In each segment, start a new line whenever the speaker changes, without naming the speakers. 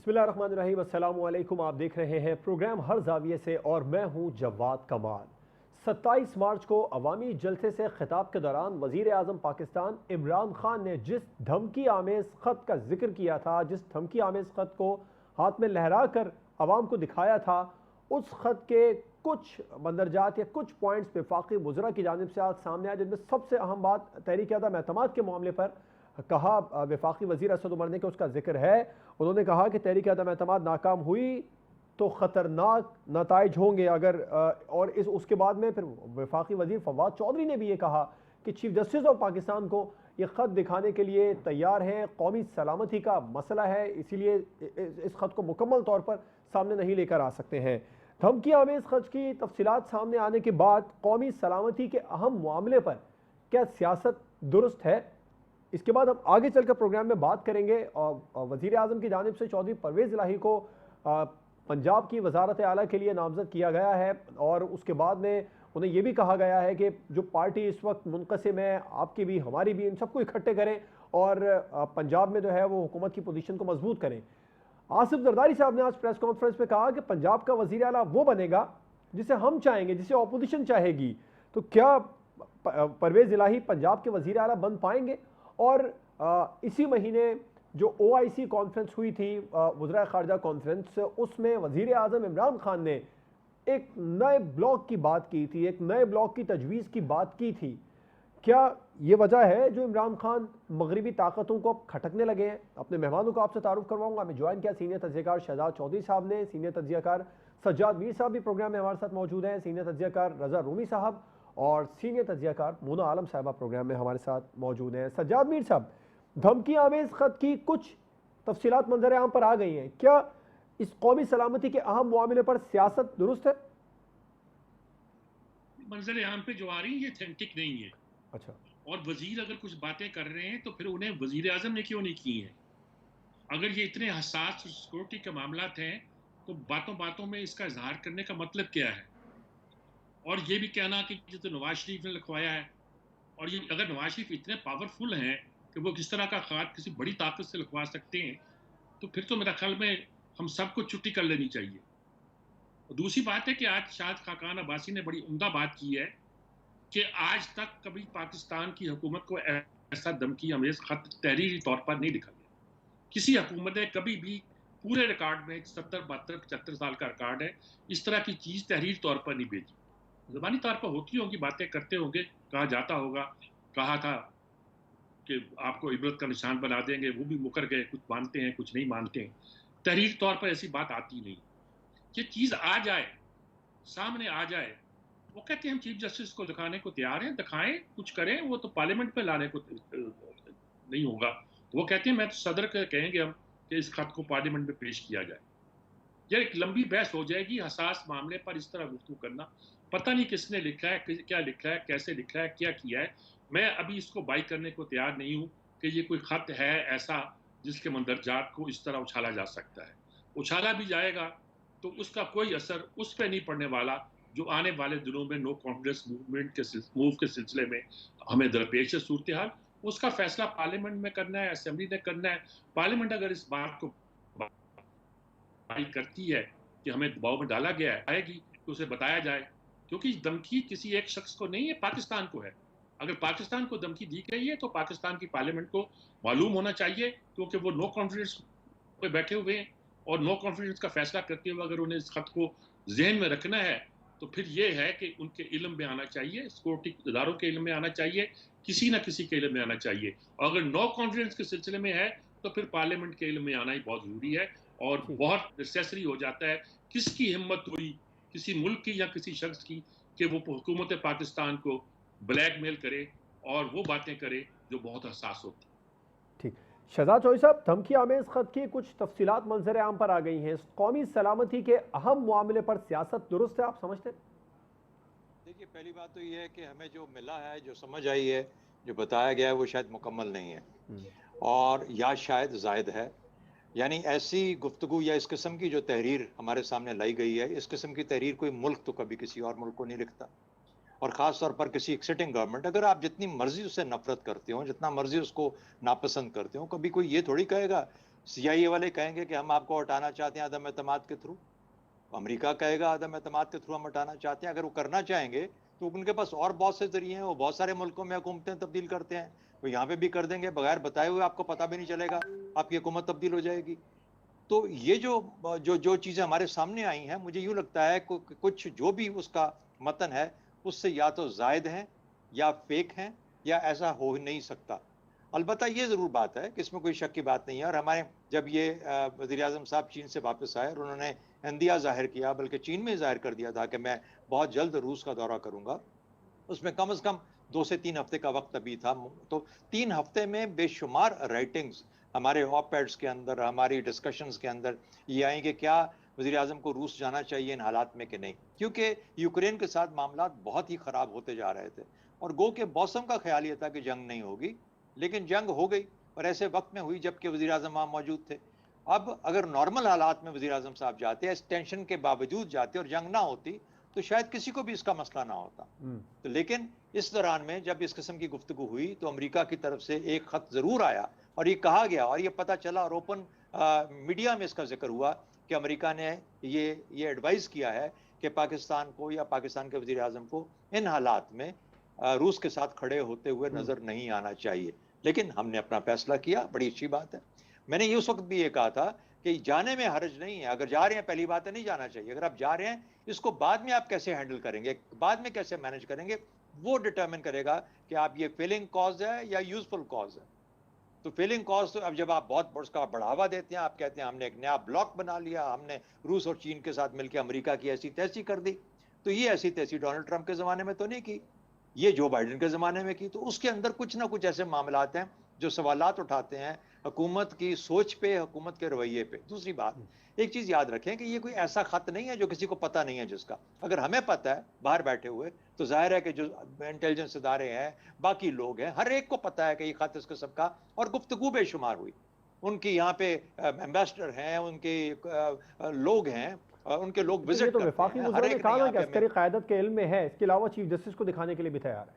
बिस्मिल्लाहिर्रहमानिर्रहीम, अस्सलामु अलैकुम। आप देख रहे हैं प्रोग्राम हर जाविये से और मैं हूं जवाद कमाल। 27 मार्च को अवामी जलसे से खिताब के दौरान वज़ीर आज़म पाकिस्तान इमरान खान ने जिस धमकी आमेज़ ख़त का जिक्र किया था, जिस धमकी आमेज़ ख़त को हाथ में लहरा कर आवाम को दिखाया था, उस ख़त के कुछ मंदरजात या कुछ पॉइंट्स वफाकी वज़रा की जानिब से आज सामने आए, जिनमें सबसे अहम बात तहरीक अदम एतमाद के मामले पर कहा वफाकी वज़ीर असद उमर ने कि उसका जिक्र है। उन्होंने कहा कि तहरीक अदम एतमाद नाकाम हुई तो ख़तरनाक नताइज होंगे अगर और इस उसके बाद में फिर वफाकी वज़ीर फवाद चौधरी ने भी ये कहा कि चीफ जस्टिस ऑफ पाकिस्तान को ये ख़त दिखाने के लिए तैयार हैं, कौमी सलामती का मसला है, इसीलिए इस ख़त को मुकम्मल तौर पर सामने नहीं लेकर आ सकते हैं। धमकी आमेज़ ख़त की तफसीलात सामने आने के बाद कौमी सलामती के अहम मामले पर क्या सियासत दुरुस्त है, इसके बाद हम आगे चलकर प्रोग्राम में बात करेंगे। और वज़ीर आज़म की जानिब से चौधरी परवेज़ इलाही को पंजाब की वजारत आला के लिए नामजद किया गया है और उसके बाद में उन्हें यह भी कहा गया है कि जो पार्टी इस वक्त मुनक़सिम है, आपकी भी हमारी भी, इन सबको इकट्ठे करें और पंजाब में जो है वो हुकूमत की पोजीशन को मजबूत करें। आसिफ जरदारी साहब ने आज प्रेस कॉन्फ्रेंस में कहा कि पंजाब का वज़ीर आला वो बनेगा जिसे हम चाहेंगे, जिसे अपोजिशन चाहेगी। तो क्या परवेज़ इलाही पंजाब के वज़ीर आला बन पाएंगे? और इसी महीने जो OIC कॉन्फ्रेंस हुई थी, वज़राए ख़ारजा कॉन्फ्रेंस, उसमें वज़ीर आज़म इमरान खान ने एक नए ब्लॉक की बात की थी, एक नए ब्लॉक की तजवीज़ की बात की थी। क्या ये वजह है जो इमरान खान मगरबी ताकतों को अब खटकने लगे हैं? अपने मेहमानों को आपसे तारुफ करवाऊंगा। हमें ज्वाइन किया सीनियर तज्ज़ियाकार शहजाद चौधरी साहब ने, सीनियर तज्ज़ियाकार सज्जाद मीर साहब भी प्रोग्राम में हमारे साथ मौजूद हैं, सीनियर तज्ज़ियाकार रज़ा रूमी साहब और सीनियर तज्ज़ियाकार मोना आलम साहबा प्रोग्राम में हमारे साथ मौजूद हैं। सज्जाद मीर साहब, धमकी आमेज़ ख़त की कुछ तफसीलात मंजर आम पर आ गई हैं, क्या इस कौमी सलामती के अहम मामले पर सियासत दुरुस्त है?
मंजर आम पे जो आ रही है ये ऑथेंटिक नहीं है।
अच्छा,
और वजीर अगर कुछ बातें कर रहे हैं तो फिर उन्हें वजीर आजम ने क्यों नहीं की हैं? अगर ये इतने हसास सिक्योरिटी के मामला हैं तो बातों बातों में इसका इजहार करने का मतलब क्या है? और ये भी कहना कि ये तो नवाज शरीफ ने लिखवाया है, और ये अगर नवाज शरीफ इतने पावरफुल हैं कि वो किस तरह का खात किसी बड़ी ताकत से लिखवा सकते हैं, तो फिर तो मेरा ख्याल में हम सबको छुट्टी कर लेनी चाहिए। और दूसरी बात है कि आज शायद खाकान अब्बासी ने बड़ी उम्दा बात की है कि आज तक कभी पाकिस्तान की हुकूमत को ऐसा धमकी अमेज खत तहरीरी तौर पर नहीं लिखा गया। किसी हुकूमत ने कभी भी पूरे रिकॉर्ड में 70 72 75 साल का रिकॉर्ड है, इस तरह की चीज तहरीरी तौर पर नहीं भेजी। ज़बानी तौर पर होती होंगी, बातें करते होंगे, कहा जाता होगा, कहा था कि आपको इबरत का निशान बना देंगे, वो भी मुकर गए, कुछ मानते हैं कुछ नहीं मानते हैं। तहरीरी तौर पर ऐसी बात आती नहीं। ये चीज आ जाए, सामने आ जाए, वो कहते हैं हम चीफ जस्टिस को दिखाने को तैयार हैं, दिखाएं, कुछ करें, वो तो पार्लियामेंट में लाने को नहीं होगा। वो कहते हैं मैं तो सदर के कहेंगे हम कि इस खत को पार्लियामेंट में पेश किया जाए। यह एक लंबी बहस हो जाएगी। हसास मामले पर इस तरह गुफ्तगू करना, पता नहीं किसने लिखा है, क्या लिखा है, कैसे लिखा है, क्या किया है। मैं अभी इसको बाई करने को तैयार नहीं हूं कि ये कोई खत है ऐसा जिसके मंदरजात को इस तरह उछाला जा सकता है। उछाला भी जाएगा तो उसका कोई असर उस पर नहीं पड़ने वाला जो आने वाले दिनों में नो कॉन्फिडेंस मूवमेंट के मूव के सिलसिले में हमें दरपेश है सूरत हाल। उसका फैसला पार्लियामेंट में करना है, असेंबली ने करना है। पार्लियामेंट अगर इस बात को करती है कि हमें दबाव में डाला गया है, आएगी तो उसे बताया जाए, क्योंकि धमकी किसी एक शख्स को नहीं है, पाकिस्तान को है। अगर पाकिस्तान को धमकी दी गई है तो पाकिस्तान की पार्लियामेंट को मालूम होना चाहिए, क्योंकि वो नो कॉन्फिडेंस पे बैठे हुए हैं और नो कॉन्फिडेंस का फैसला करते हुए अगर उन्हें इस खत को जहन में रखना है तो फिर ये है कि उनके इल्म में आना चाहिए, सिक्योरिटी इदारों के इल्म में आना चाहिए, किसी ना किसी के इल्म में आना चाहिए। और अगर नो कॉन्फिडेंस के सिलसिले में है तो फिर पार्लियामेंट के इल्म में आना ही बहुत जरूरी है और
ठीक।
बहुत नेसेसरी हो जाता है। किसकी हिम्मत हुई किसी मुल्क की या किसी शख्स की कि वो हुकूमत पाकिस्तान को ब्लैकमेल करे और वो बातें करे जो बहुत हसास होती।
ठीक। शहजाद चौधरी साहब, धमकी आमेज़ ख़त की कुछ तफसीलात मंजर आम पर आ गई हैं, कौमी सलामती के अहम मामले पर सियासत दुरुस्त है, आप समझते हैं?
देखिए, पहली बात तो ये है कि हमें जो मिला है, जो समझ आई है, जो बताया गया है, वो शायद मुकम्मल नहीं है और या शायद जायद है। यानी ऐसी गुफ्तगू या इस किस्म की जो तहरीर हमारे सामने लाई गई है, इस किस्म की तहरीर कोई मुल्क तो कभी किसी और मुल्क को नहीं लिखता, और ख़ास तौर पर किसी एक सिटिंग गवर्नमेंट। अगर आप जितनी मर्जी उससे नफरत करते हो, जितना मर्जी उसको नापसंद करते हो, कभी कोई ये थोड़ी कहेगा CIA वाले कहेंगे कि हम आपको हटाना चाहते हैं अदम एतमाद के थ्रू, अमेरिका कहेगा अदम एतमाद के थ्रू हम हटाना चाहते हैं। अगर वो करना चाहेंगे तो उनके पास और बहुत से जरिए हैं, वो बहुत सारे मुल्कों में हुकूमतें तब्दील करते हैं, वो यहाँ पे भी कर देंगे, बगैर बताए हुए आपको पता भी नहीं चलेगा, आपकी हुकूमत तब्दील हो जाएगी। तो ये जो जो जो चीज़ें हमारे सामने आई हैं, मुझे यूँ लगता है कुछ जो भी उसका मतन है, उससे या तो ज़ायद हैं या फेक हैं या ऐसा हो ही नहीं सकता। अलबत्ता ये ज़रूर बात है कि इसमें कोई शक की बात नहीं है, और हमारे जब ये वज़ीर-ए-आज़म साहब चीन से वापस आए और उन्होंने इंदिया ज़ाहिर किया, बल्कि चीन में ज़ाहिर कर दिया था कि मैं बहुत जल्द रूस का दौरा करूँगा, उसमें कम से कम 2 से 3 हफ्ते का वक्त अभी था। तो 3 हफ्ते में बेशुमार राइटिंग्स हमारे ऑप-एड्स के अंदर, हमारी डिस्कशंस के अंदर ये आई कि क्या वज़ीर-ए-आज़म को रूस जाना चाहिए इन हालात में कि नहीं, क्योंकि यूक्रेन के साथ मामलात बहुत ही ख़राब होते जा रहे थे और गो के मौसम का ख़्याल ये था कि जंग नहीं होगी, लेकिन जंग हो गई और ऐसे वक्त में हुई जबकि वज़ीर-ए-आज़म वहाँ मौजूद थे। अब अगर नॉर्मल हालात में वज़ीर-ए-आज़म साहब जाते, इस टेंशन के बावजूद जाते और जंग ना होती, तो शायद किसी को भी इसका मसला ना होता। तो लेकिन इस दौरान में जब इस किस्म की गुफ्तगू हुई तो अमेरिका की तरफ से एक खत ज़रूर आया और ये कहा गया और ये पता चला और ओपन मीडिया में इसका जिक्र हुआ कि अमेरिका ने ये एडवाइस किया है कि पाकिस्तान को या पाकिस्तान के वज़ीर-ए-आज़म को इन हालात में रूस के साथ खड़े होते हुए नज़र नहीं आना चाहिए। लेकिन हमने अपना फैसला किया, बड़ी अच्छी बात है। मैंने ये उस वक्त भी ये कहा था कि जाने में हर्ज नहीं है, अगर जा रहे हैं पहली बात है नहीं जाना चाहिए, अगर आप जा रहे हैं इसको बाद में आप कैसे हैंडल करेंगे, बाद में कैसे मैनेज करेंगे, वो डिटरमिन करेगा कि आप ये फेलिंग कॉज है या यूजफुल कॉज है। तो फेलिंग कॉज तो अब जब आप बहुत उसका बढ़ावा देते हैं, आप कहते हैं हमने एक नया ब्लॉक बना लिया, हमने रूस और चीन के साथ मिलकर अमेरिका की ऐसी तैसी कर दी, तो ये ऐसी तैसी डोनाल्ड ट्रंप के ज़माने में तो नहीं की, ये जो बाइडेन के ज़माने में की। तो उसके अंदर कुछ ना कुछ ऐसे मामलात हैं जो सवालात उठाते हैं हुकूमत की सोच पे, हुकूमत के रवैये पे। दूसरी बात, एक चीज़ याद रखें कि ये कोई ऐसा ख़त नहीं है जो किसी को पता नहीं है जिसका। अगर हमें पता है बाहर बैठे हुए, तो ज़ाहिर है कि जो इंटेलिजेंस इदारे हैं, बाकी लोग हैं, हर एक को पता है कि ये ख़त इस किस्म का, और गुफ्तगू बेशुमार हुई। उनकी यहाँ पे एम्बेसडर हैं, उनके लोग हैं, उनके लोग
ये
विजिट
तो
करते
वफाकी
हैं, हर
वज़ीर ने
एक ने
कहा ना
यहाँ
कि
पे
अस्करी क़यादत के इल्म में है, इसके अलावा चीफ जस्टिस को दिखाने के लिए भी तैयार है।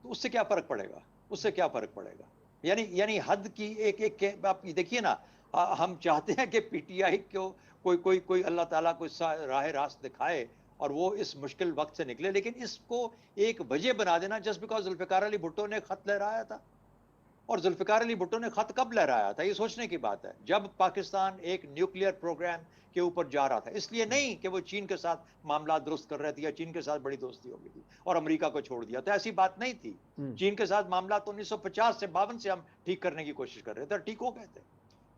तो उससे क्या फ़र्क पड़ेगा? उससे क्या फ़र्क पड़ेगा? यानी हद की एक आप ये देखिए ना, हम चाहते हैं कि पीटीआई को कोई अल्लाह ताला कोई राह रास्त दिखाए और वो इस मुश्किल वक्त से निकले, लेकिन इसको एक वजह बना देना जस्ट बिकॉज जुल्फ़िकार अली भुट्टो ने खत लहराया था। और जुल्फ़िकार अली भुट्टो ने खत कब लहराया था, ये सोचने की बात है, जब पाकिस्तान एक न्यूक्लियर प्रोग्राम के ऊपर जा रहा था। इसलिए नहीं कि वो चीन के साथ मामला दुरुस्त कर रहे थे या चीन के साथ बड़ी दोस्ती हो गई थी और अमेरिका को छोड़ दिया, तो ऐसी बात नहीं थी। चीन के साथ मामला तो 1950 से 52 से हम ठीक करने की कोशिश कर रहे थे, ठीक हो गए थे।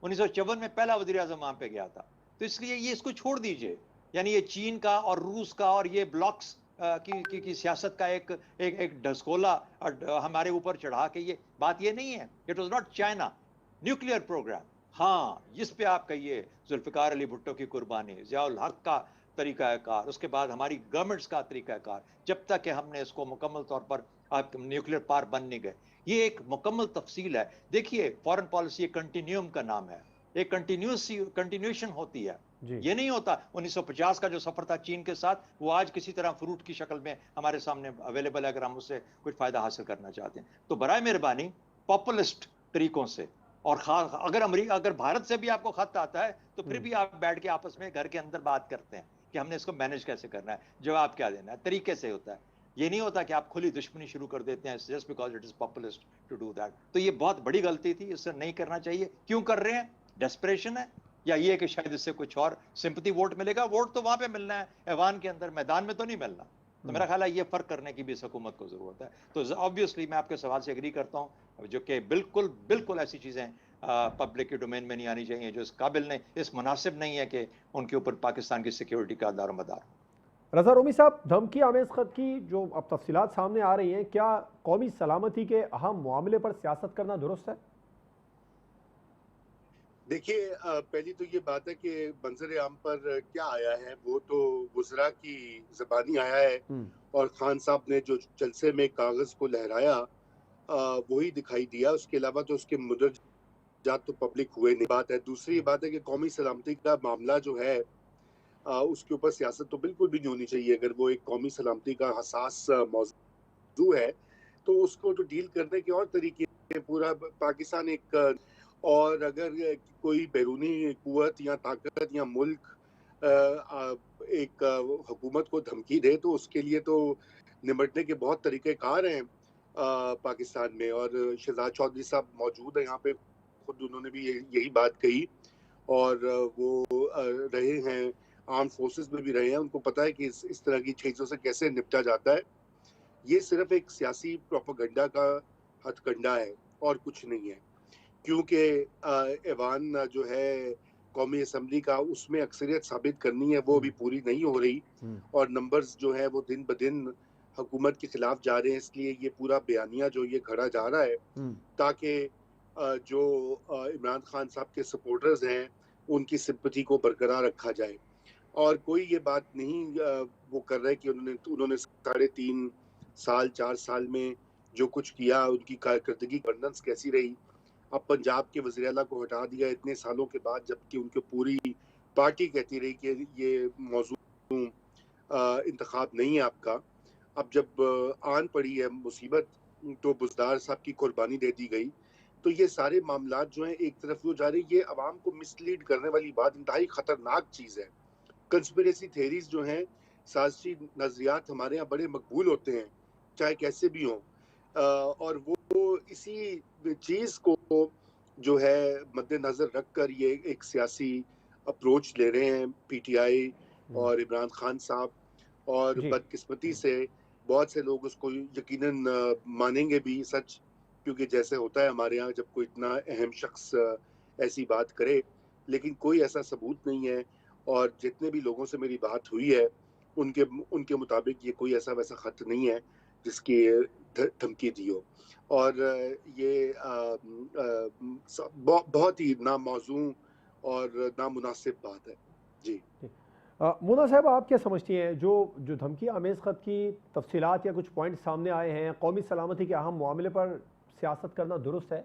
1954 में पहला वज़ीर-ए-आज़म वहां पे गया था। तो इसलिए ये इसको छोड़ दीजिए, यानी ये चीन का और रूस का और ये ब्लॉक्स की सियासत का एक ढसकोला हमारे ऊपर चढ़ा के, ये बात ये नहीं है। It was not China nuclear programme. हाँ, इस पे आप कहिए जुल्फ़िकार अली भुट्टो की कुर्बानी, ज़ियाउल हक का तरीक़ाकार, उसके बाद हमारी गवर्नमेंट्स का तरीक़ाकार, जब तक कि हमने इसको मुकम्मल तौर पर आप न्यूक्लियर पावर बन नहीं गए। ये एक मुकम्मल तफसील है। देखिए, फॉरेन पॉलिसी एक कंटिन्यूम का नाम है, एक कंटिन्यूएशन होती है। ये नहीं होता 1950 का जो सफर था चीन के साथ, वो आज किसी तरह फ्रूट की शक्ल में हमारे सामने अवेलेबल है अगर हम उससे कुछ फायदा हासिल करना चाहते हैं। तो बराए मेहरबानी पॉपुलिस्ट तरीकों से, और खास अगर भारत से भी आपको खत आता है तो फिर भी आप बैठ के आपस में घर के अंदर बात करते हैं कि हमने इसको मैनेज कैसे करना है, जवाब क्या देना है, तरीके से होता है। ये नहीं होता कि आप खुली दुश्मनी शुरू कर देते हैं just because it is populist to do that. तो ये बहुत बड़ी गलती थी, इससे नहीं करना चाहिए। क्यों कर रहे हैं? डेस्परेशन है, या ये कि शायद इससे कुछ और सिंपैथी वोट मिलेगा? वोट तो वहां पे मिलना है ऐवान के अंदर, मैदान में तो नहीं मिलना। तो मेरा ख्याल है ये फर्क करने की भी इस हुकूमत को जरूरत है। तो ऑब्वियसली मैं आपके सवाल से एग्री करता हूँ, जो कि बिल्कुल ऐसी चीजें पब्लिक के डोमेन में नहीं आनी चाहिए जो इस काबिल नहीं, इस मुनासिब नहीं है कि उनके ऊपर पाकिस्तान की सिक्योरिटी का दारोमदार।
रज़ा रोमी साहब, धमकी आमेज़ खत की जो अब तफसीलात सामने आ रही हैं, क्या कौमी सलामती के अहम मामले पर सियासत करना दुरुस्त है?
देखिए, पहली तो ये बात है कि मंजर आम पर क्या आया है वो तो वज़रा की ज़बानी आया है, और खान साहब ने जो जलसे में कागज़ को लहराया वही दिखाई दिया। उसके अलावा तो उसके मुदरजात तो पब्लिक हुए नहीं। बात है, दूसरी बात है कि कौमी सलामती का मामला जो है उसके ऊपर सियासत तो बिल्कुल भी नहीं होनी चाहिए। अगर वो एक कौमी सलामती का हसास मौजू है तो उसको तो डील करने के और तरीके हैं। पूरा पाकिस्तान एक और अगर कोई बैरूनी कुव्वत या ताकत या मुल्क एक हुकूमत को धमकी दे तो उसके लिए तो निपटने के बहुत तरीक़ेकार हैं पाकिस्तान में। और शहजाद चौधरी साहब मौजूद हैं यहाँ पे, खुद उन्होंने भी यही बात कही। और वो रहे हैं आर्म फोर्सेस में भी रहे हैं, उनको पता है कि इस तरह की चीज़ों से कैसे निपटा जाता है। ये सिर्फ एक सियासी प्रोपेगेंडा का हथकंडा है और कुछ नहीं है, क्योंकि ऐवान जो है कौमी असम्बली का, उसमें अक्सरियत साबित करनी है, वो अभी पूरी नहीं हो रही और नंबर्स जो है वो दिन ब दिन हुकूमत के खिलाफ जा रहे हैं। इसलिए ये पूरा बयानिया जो ये घड़ा जा रहा है ताकि जो इमरान खान साहब के सपोर्टर्स हैं उनकी सिंपैथी को बरकरार रखा जाए। और कोई ये बात नहीं वो कर रहा है कि उन्होंने 3.5 साल 4 साल में जो कुछ किया, उनकी कारकर्दगी गवर्नेंस कैसी रही। अब पंजाब के वज़ीर आला को हटा दिया इतने सालों के बाद, जबकि उनकी पूरी पार्टी कहती रही कि ये मौजू इंतखाब नहीं है आपका। अब जब आन पड़ी है मुसीबत तो बुज़दार साहब की कुर्बानी दे दी गई। तो ये सारे मामलात जो हैं एक तरफ वो जा रही, ये अवाम को मिसलीड करने वाली बात, इंतहाई ख़तरनाक चीज़ है। कंस्पिरेसी थेरीज जो हैं, साज़िशी नज़रियात हमारे यहाँ बड़े मकबूल होते हैं, चाहे कैसे भी हों। और वो इसी चीज़ को जो है मद्देनज़र रख कर ये एक सियासी अप्रोच ले रहे हैं पीटीआई और इमरान खान साहब। और बदकिस्मती से बहुत से लोग उसको यकीनन मानेंगे भी सच, क्योंकि जैसे होता है हमारे यहाँ जब कोई इतना अहम शख्स ऐसी बात करे, लेकिन कोई ऐसा सबूत नहीं है। और जितने भी लोगों से मेरी बात हुई है उनके मुताबिक ये कोई ऐसा वैसा ख़त नहीं है जिसकी धमकी दी हो। और ये बहुत ही नामौजू और नामुनासिब बात है। जी
मोना साहब, आप क्या समझती हैं, जो धमकी आमेज़ ख़त की तफसीलात या कुछ पॉइंट सामने आए हैं, कौमी सलामती के अहम मामले पर सियासत करना दुरुस्त है?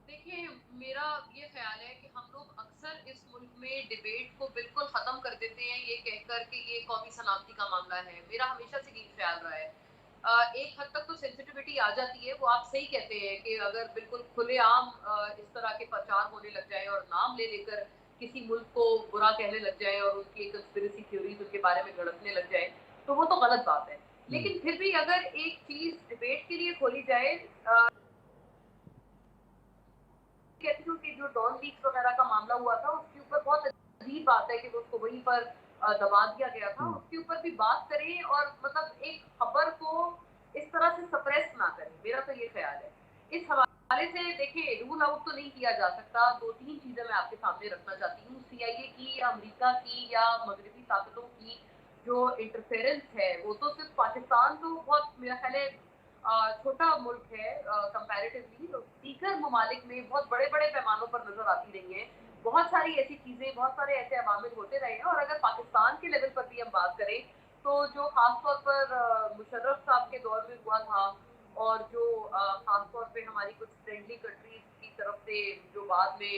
देखिए, मेरा ये ख्याल है कि हम लोग अक्सर इस मुल्क में डिबेट को बिल्कुल ख़त्म कर देते हैं ये कहकर कि ये कौमी सलामती का मामला है। मेरा हमेशा से यही ख्याल रहा है। एक हद तक तो सेंसिटिविटी आ जाती है, वो आप सही कहते हैं कि अगर बिल्कुल खुलेआम इस तरह के प्रचार होने लग जाए और नाम ले लेकर किसी मुल्क को बुरा कहने लग जाए और उनकी कंस्पिरेसी थ्योरीज उनके बारे में गढ़कने लग जाए, तो वो तो गलत बात है। लेकिन फिर भी अगर एक चीज़ डिबेट के लिए खोली जाए, कहती हूँ कि जो डॉन लीक्स वगैरह का मामला हुआ था, उसके ऊपर बहुत अजीब बात है कि उसको वहीं पर दबा दिया गया था। उसके ऊपर भी बात करें और मतलब एक खबर को इस तरह से सप्रेस ना करें, मेरा तो ये ख्याल है। इस हवाले से देखिए, रूल आउट तो नहीं किया जा सकता। 2-3 चीजें मैं आपके सामने रखना चाहती हूँ। सीआईए की या अमेरिका की या मगरबी ताकतों की जो इंटरफेरेंस है, वो तो सिर्फ पाकिस्तान तो बहुत मेरा ख्याल है छोटा मुल्क है कंपैरेटिवली, तो दीगर ममालिक में बहुत बड़े-बड़े पैमानों पर नज़र आती रही हैं। बहुत सारी ऐसी चीज़ें, बहुत सारे ऐसे अवामिल होते रहे हैं। और अगर पाकिस्तान के लेवल पर भी हम बात करें, तो जो ख़ास तौर पर मुशर्रफ साहब के दौर में हुआ था और जो ख़ास तौर पे हमारी कुछ फ्रेंडली कंट्रीज़ की तरफ से जो बाद में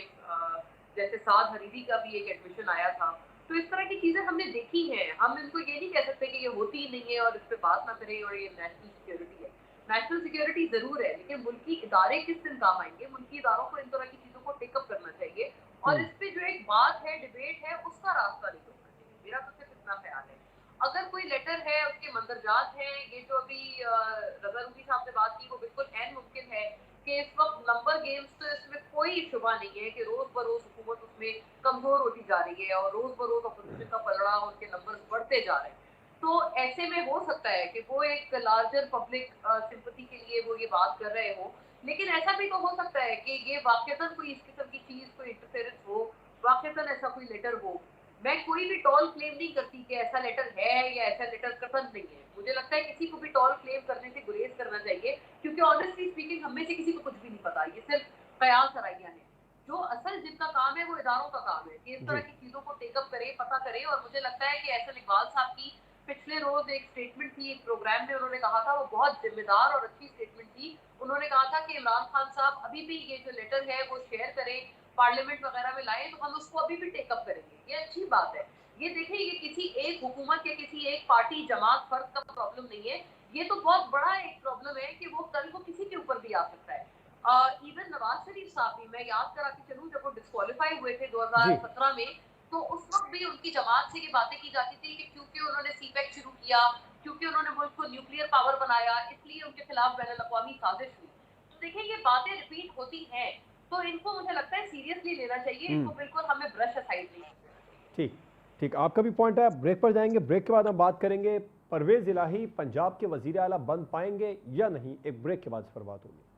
जैसे साद हरीरी का भी एक एडमिशन आया था, तो इस तरह की चीज़ें हमने देखी हैं। हम इनको ये नहीं कह सकते कि ये होती ही नहीं है और इस पे बात ना करें और ये नेशनल सिक्योरिटी है। नेशनल सिक्योरिटी ज़रूर है, लेकिन मुल्की इदारे किस दिन काम आएँगे? मुल्की इदारों को इन तरह की चीज़ों को टेकअप करना चाहिए और इस पे जो एक बात है, डिबेट है, उसका रास्ता नहीं रोकना चाहिए। मेरा तो सिर्फ इतना ख्याल है। अगर कोई लेटर है, उसके मंदरजात हैं, ये जो अभी रज़ा रूबी साहब ने बात की, वो बिल्कुल ऐन मुमकिन है कि इस वक़्त नंबर गेम्स, तो इसमें कोई शुबा नहीं है कि रोज़-बरोज़ हुकूमत उसमें कमज़ोर होती जा रही है और रोज़-बरोज़ अपोज़िशन का पलड़ा, उनके नंबर्स बढ़ते जा रहे हैं। तो ऐसे में हो सकता है कि वो एक लार्जर पब्लिक सिंपैथी के लिए वो ये बात कर रहे हो, लेकिन ऐसा भी तो हो सकता है कि ये वाक़तन कोई इस किस्म की चीज़, कोई इंटरफेरेंस हो, वाक़तन ऐसा कोई लेटर हो। मैं कोई भी टॉल क्लेम नहीं करती कि ऐसा लेटर है या ऐसा लेटर कतई नहीं है। मुझे लगता है किसी को भी टॉल क्लेम करने से गुरेज करना चाहिए, क्योंकि ऑनेस्टली स्पीकिंग हम में से किसी को कुछ भी नहीं पता। ये सिर्फ ख़याल सराइयाँ हैं। जो असल जिनका काम है वो इदारों का काम है कि इस तरह की चीज़ों को टेकअप करें, पता करें। और मुझे लगता है कि एहसन इकबाल साहब की पिछले रोज एक स्टेटमेंट थी, एक प्रोग्राम में उन्होंने कहा था, वो बहुत जिम्मेदार और अच्छी स्टेटमेंट थी। उन्होंने कहा था कि इमरान खान साहब अभी भी ये जो लेटर है वो शेयर करें, पार्लियामेंट वगैरह में लाएं, तो हम उसको अभी भी टेकअप करेंगे। ये अच्छी बात है। ये देखें, ये किसी एक हुकूमत या किसी एक पार्टी जमात फर्द का प्रॉब्लम नहीं है। ये तो बहुत बड़ा एक प्रॉब्लम है कि वो कल को किसी के ऊपर भी आ सकता है। इवन नवाज शरीफ साहब भी, मैं याद करा के चलूं, जब वो डिस्क्वालीफाई हुए थे 2017 में, तो उस वक्त भी उनकी जमात से ये बातें की जाती थी कि क्योंकि उन्होंने सीपैक शुरू किया, क्योंकि उन्होंने मुल्क को न्यूक्लियर पावर बनाया, इसलिए उनके खिलाफ बैनुल-अक़वामी साजिश हुई। तो देखिए ये बातें रिपीट होती हैं, तो इनको मुझे लगता है सीरियसली लेना चाहिए, इनको बिल्कुल हमें ब्रश असाइड नहीं करना चाहिए।
ठीक ठीक, आपका भी पॉइंट है। ब्रेक पर जाएंगे, ब्रेक के बाद हम बात करेंगे परवेज इलाही पंजाब के वजीर आला बन पाएंगे या नहीं। एक ब्रेक के बाद इस पर बात होगी।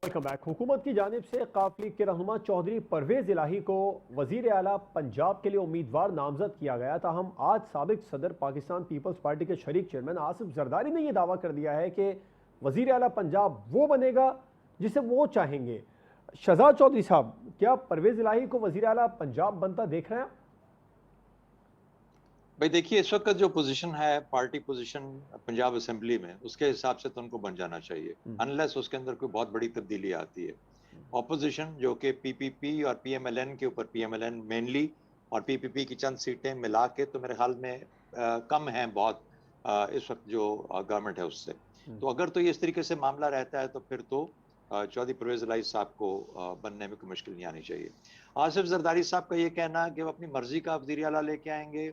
Welcome back. हुकूमत की जानिब से काफ लीग के रहनुमा चौधरी परवेज इलाही को वजीर आला पंजाब के लिए उम्मीदवार नामजद किया गया था। हम आज साबिक सदर पाकिस्तान पीपल्स पार्टी के शरीक चेयरमैन आसिफ जरदारी ने यह दावा कर दिया है कि वजीर आला पंजाब वो बनेगा जिसे वो चाहेंगे। शहजाद चौधरी साहब, क्या परवेज इलाही को वजीर आला पंजाब बनता देख रहे हैं?
भाई देखिए, इस वक्त जो पोजीशन है, पार्टी पोजीशन पंजाब असेंबली में, उसके हिसाब से तो उनको बन जाना चाहिए, अनलेस उसके अंदर कोई बहुत बड़ी तब्दीली आती है। ऑपोजिशन जो कि पीपीपी और पीएमएलएन के ऊपर, पीएमएलएन मेनली और पीपीपी की चंद सीटें मिला के तो मेरे ख्याल में कम हैं बहुत इस वक्त जो गवर्नमेंट है उससे। तो अगर तो ये इस तरीके से मामला रहता है तो फिर तो चौधरी परवेज इलाही साहब को बनने में कोई मुश्किल नहीं आनी चाहिए। आसिफ जरदारी साहब का ये कहना कि वो अपनी मर्जी का वज़ीर आला लेके आएंगे,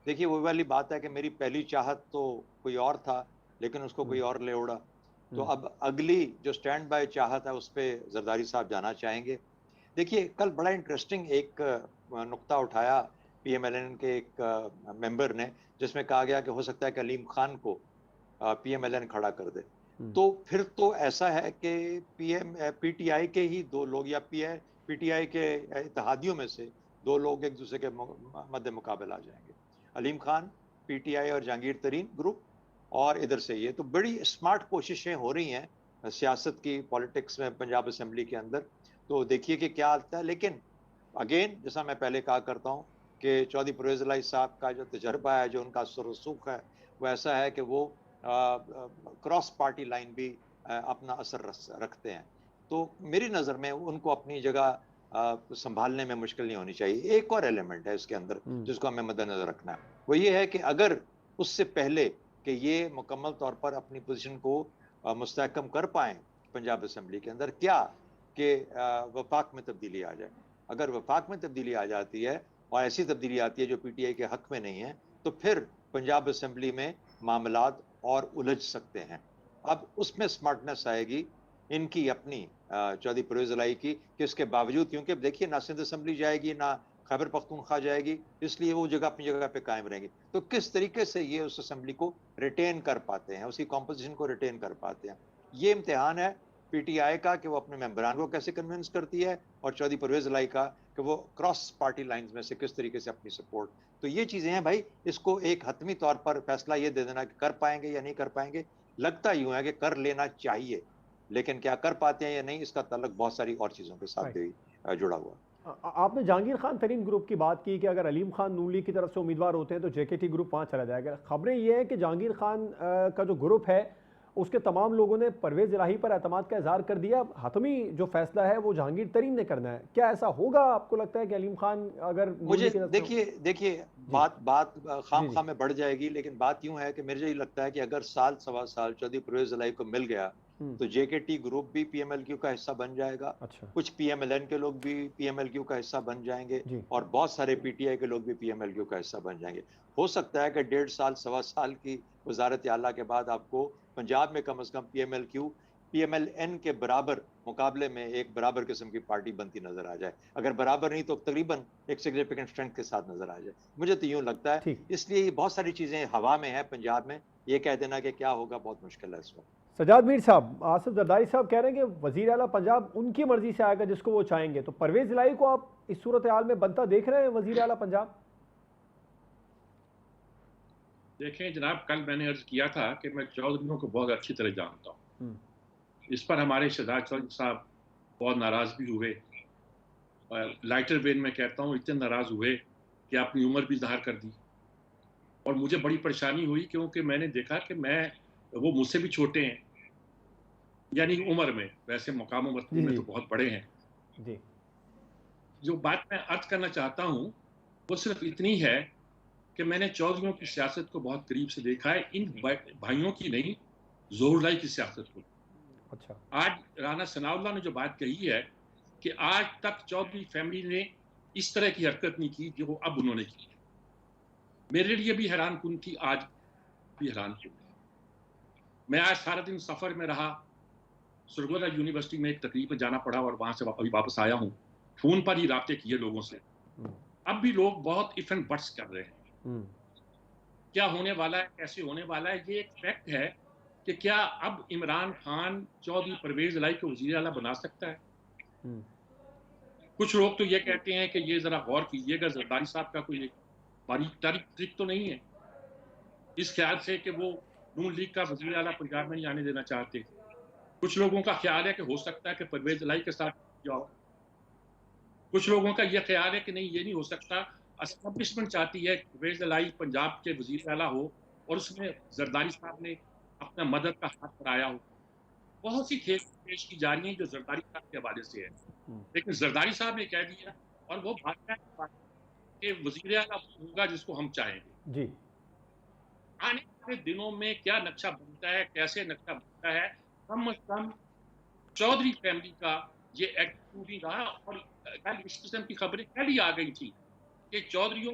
देखिए वो वाली बात है कि मेरी पहली चाहत तो कोई और था लेकिन उसको कोई और ले उड़ा, तो अब अगली जो स्टैंड बाय चाहत है उस पर जरदारी साहब जाना चाहेंगे। देखिए कल बड़ा इंटरेस्टिंग एक नुक्ता उठाया पीएमएलएन के एक मेंबर ने, जिसमें कहा गया कि हो सकता है कि अलीम खान को पीएमएलएन खड़ा कर दे। तो फिर तो ऐसा है कि पीटीआई के ही दो लोग या पीटीआई के इत्तेहादियों में से दो लोग एक दूसरे के मद्दे मुकाबले आ जाएंगे, अलीम खान पीटीआई और जहांगीर तरीन ग्रुप, और इधर से ये तो बड़ी स्मार्ट कोशिशें हो रही हैं सियासत की, पॉलिटिक्स में पंजाब असेंबली के अंदर। तो देखिए कि क्या आता है। लेकिन अगेन जैसा मैं पहले कहा करता हूँ कि चौधरी परवेज इलाही साहब का जो तजर्बा है, जो उनका सुरसूख है, वो ऐसा है कि वो क्रॉस पार्टी लाइन भी अपना असर रखते हैं। तो मेरी नज़र में उनको अपनी जगह संभालने में मुश्किल नहीं होनी चाहिए। एक और एलिमेंट है इसके अंदर जिसको हमें मद्देनजर रखना है, वो ये है कि अगर उससे पहले कि ये मुकम्मल तौर पर अपनी पोजीशन को मुस्तहकम कर पाएं पंजाब असेंबली के अंदर, क्या कि वफाक में तब्दीली आ जाए। अगर वफाक में तब्दीली आ जाती है और ऐसी तब्दीली आती है जो पीटीआई के हक में नहीं है, तो फिर पंजाब असेंबली में मामलात और उलझ सकते हैं। अब उसमें स्मार्टनेस आएगी इनकी अपनी चौधरी परवेज इलाही की, कि इसके बावजूद, क्योंकि देखिए ना सिंध असेंबली जाएगी ना खैबर पख्तूनख्वा जाएगी, इसलिए वो जगह अपनी जगह पे कायम रहेंगी। तो किस तरीके से ये उस असेंबली को रिटेन कर पाते हैं, उसकी कॉम्पोजिशन को रिटेन कर पाते हैं, ये इम्तिहान है पीटीआई का कि वो अपने मेंबरान को कैसे कन्विंस करती है, और चौधरी परवेज इलाही का कि वो क्रॉस पार्टी लाइंस में से किस तरीके से अपनी सपोर्ट। तो ये चीजें हैं भाई, इसको एक हतमी तौर पर फैसला ये दे देना कि कर पाएंगे या नहीं कर पाएंगे। लगता यूं है कि कर लेना चाहिए, लेकिन क्या कर पाते हैं या नहीं, इसका ताल्लुक बहुत सारी और चीजों के साथ भी जुड़ा हुआ।
आपने जहांगीर खान तरीन ग्रुप की बात की कि अगर अलीम खान नून लीग की तरफ से उम्मीदवार होते हैं तो जेकेटी ग्रुप वहाँ चला जाएगा। खबरें ये हैं कि जहांगीर खान का जो ग्रुप है उसके तमाम लोगों ने परवेज इलाही पर एतमाद का इजहार कर दिया, हतमी जो फैसला है वो जहांगीर तरीन ने करना है। क्या ऐसा होगा? आपको लगता है कि अलीम खान अगर
मुझे देखिए बात खाम में बढ़ जाएगी, लेकिन बात यूं है कि मुझे ये लगता है कि अगर साल सवा साल चौधरी परवेज इलाही को मिल गया तो जेकेटी ग्रुप भी पीएमएलक्यू का हिस्सा बन जाएगा। अच्छा। कुछ पीएमएलएन के लोग भी पीएमएलक्यू का हिस्सा बन जाएंगे और बहुत सारे पीटीआई के लोग भी पीएमएलक्यू का हिस्सा बन जाएंगे। हो सकता है कि 1.5 साल सवा साल की वजारत आला के बाद आपको पंजाब में कम से कम पीएमएलक्यू पीएमएलएन के बराबर मुकाबले में एक बराबर किस्म की पार्टी बनती नजर आ जाए। अगर बराबर नहीं तो तकरीबन एक सिग्निफिकेंट स्ट्रेंथ के साथ नजर आ जाए। मुझे तो यूं लगता है, इसलिए बहुत सारी चीजें हवा में है पंजाब में, ये कह देना कि क्या होगा बहुत मुश्किल है इस वक्त।
सजाद मीर साहब, आसिफ जरदारी साहब कह रहे हैं कि वजीर आला पंजाब उनकी मर्जी से आएगा जिसको वो चाहेंगे, तो परवेज इलाही को आप इस सूरत हाल में बनता देख रहे हैं वजीर आला पंजाब?
देखें जनाब, कल मैंने अर्ज किया था कि मैं चौधरियों को बहुत अच्छी तरह जानता हूँ। इस पर हमारे शहजाद चौधरी साहब बहुत नाराज भी हुए, और लाइटर वेन में कहता हूँ इतने नाराज हुए कि अपनी उम्र भी ज़ाहिर कर दी, और मुझे बड़ी परेशानी हुई क्योंकि मैंने देखा कि वो मुझसे भी छोटे हैं, यानी उम्र में, वैसे मकाम मरतबे में तो बहुत बड़े हैं। जो बात मैं अर्ज करना चाहता हूँ वो सिर्फ इतनी है कि मैंने चौधरियों की सियासत को बहुत करीब से देखा है, इन भाइयों की नहीं, ज़ोहरलाई की सियासत को।
अच्छा,
आज राना सनाउल्लाह ने जो बात कही है कि आज तक चौधरी फैमिली ने इस तरह की हरकत नहीं की जो अब उन्होंने की, मेरे लिए भी हैरान कुन थी, आज भी हैरान कुन है। मैं आज सारा दिन सफर में रहा, सरगोदा यूनिवर्सिटी में एक तकरीब में जाना पड़ा और वहां से अभी वापस आया हूँ। फोन पर ही राब्ते किए लोगों से। अब भी लोग बहुत इफ एंड बट्स कर रहे हैं, क्या होने वाला है, कैसे होने वाला है। ये एक फैक्ट है कि क्या अब इमरान खान चौधरी परवेज इलाही को वजीर आला बना सकता है। कुछ लोग तो ये कहते हैं कि ये जरा गौर कीजिएगा, जरदारी साहब का कोई बारीक ट्रिक तो नहीं है इस ख्याल से कि वो नून लीग का वजीर आला पंजाब में नहीं आने देना चाहते। कुछ लोगों का ख्याल है कि हो सकता है कि परवेज इलाही के साथ जाओ। कुछ लोगों का यह ख्याल है कि नहीं, ये नहीं हो सकता, एस्टैब्लिशमेंट चाहती है कि परवेज इलाही पंजाब के वजीर आला हो और उसमें जरदारी साहब ने अपना मदद का हाथ बढ़ाया हो। बहुत सी खेल पेश की जा रही है जो जरदारी साहब के हवाले से है, लेकिन जरदारी साहब ने कह दिया और वो बात कि वजीर आला होगा जिसको हम चाहेंगे। जी, आने वाले दिनों में क्या नक्शा बनता है, कैसे नक्शा बनता है, कम से कम चौधरी फैमिली का ये एटीट्यूड ही रहा। और कल इस किस्म की खबरें कल ही आ गई थी कि चौधरियों